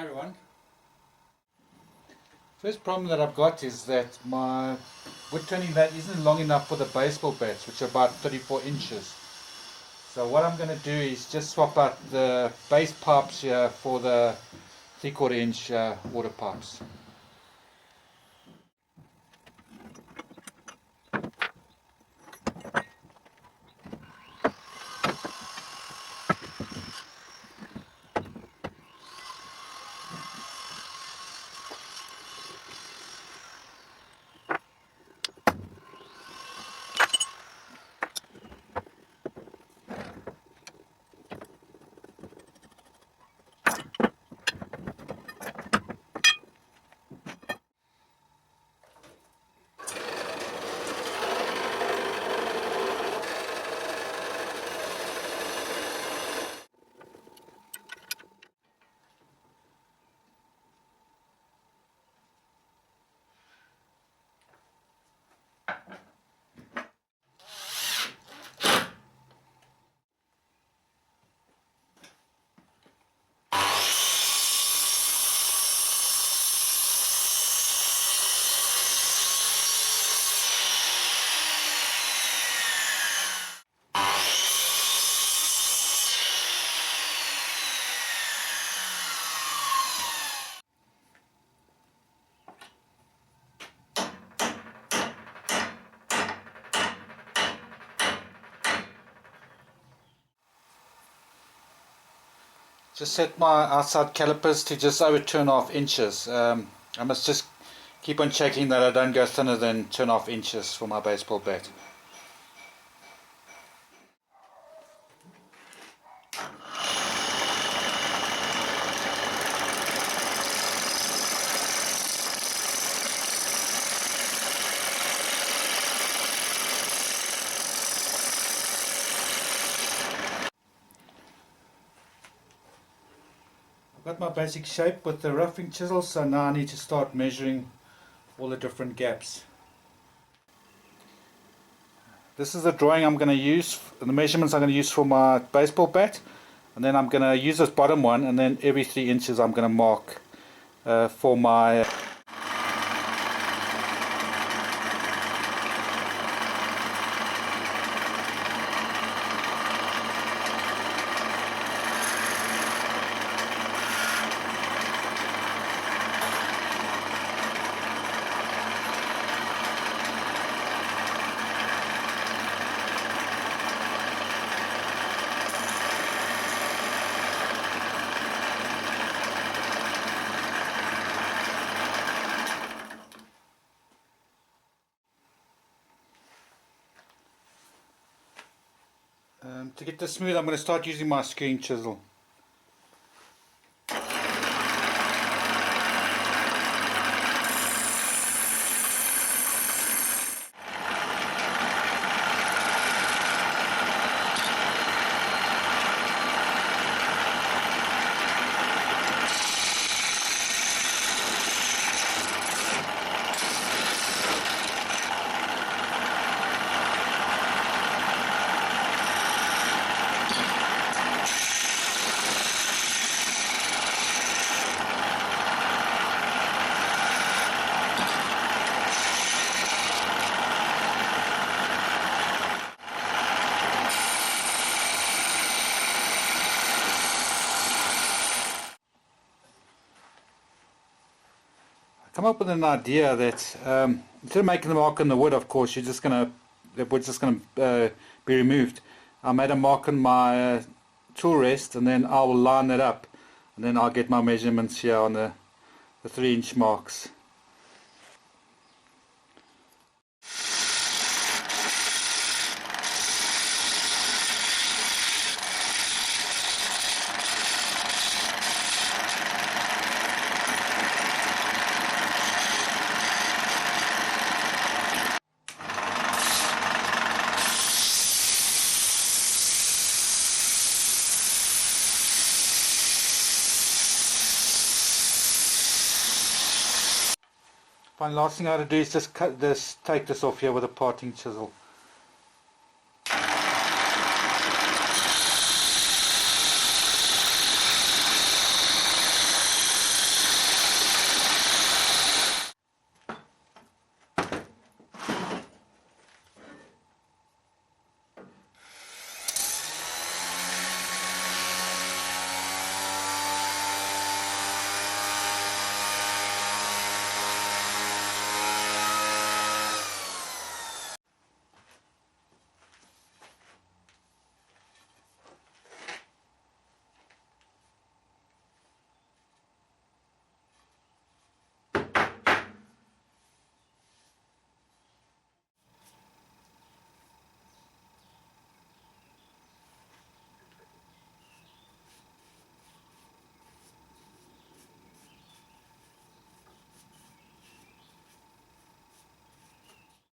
Hi everyone. First problem that I've got is that my wood turning lathe isn't long enough for the baseball bats, which are about 34 inches. So what I'm going to do is just swap out the base pipes here for the 3/4 inch water pipes. Just set my outside calipers to just over 2.5 inches. I must just keep on checking that I don't go thinner than 2.5 inches for my baseball bat. I've got my basic shape with the roughing chisel, so now I need to start measuring all the different gaps. This is the drawing I'm going to use, the measurements I'm going to use for my baseball bat, and then I'm going to use this bottom one, and then every 3 inches I'm going to mark for my to get this smooth, I'm going to start using my skewing chisel. Come up with an idea that instead of making the mark on the wood, of course, the wood's just gonna be removed. I made a mark on my tool rest, and then I will line that up, and then I'll get my measurements here on the 3-inch marks. Fine, last thing I have to do is just take this off here with a parting chisel.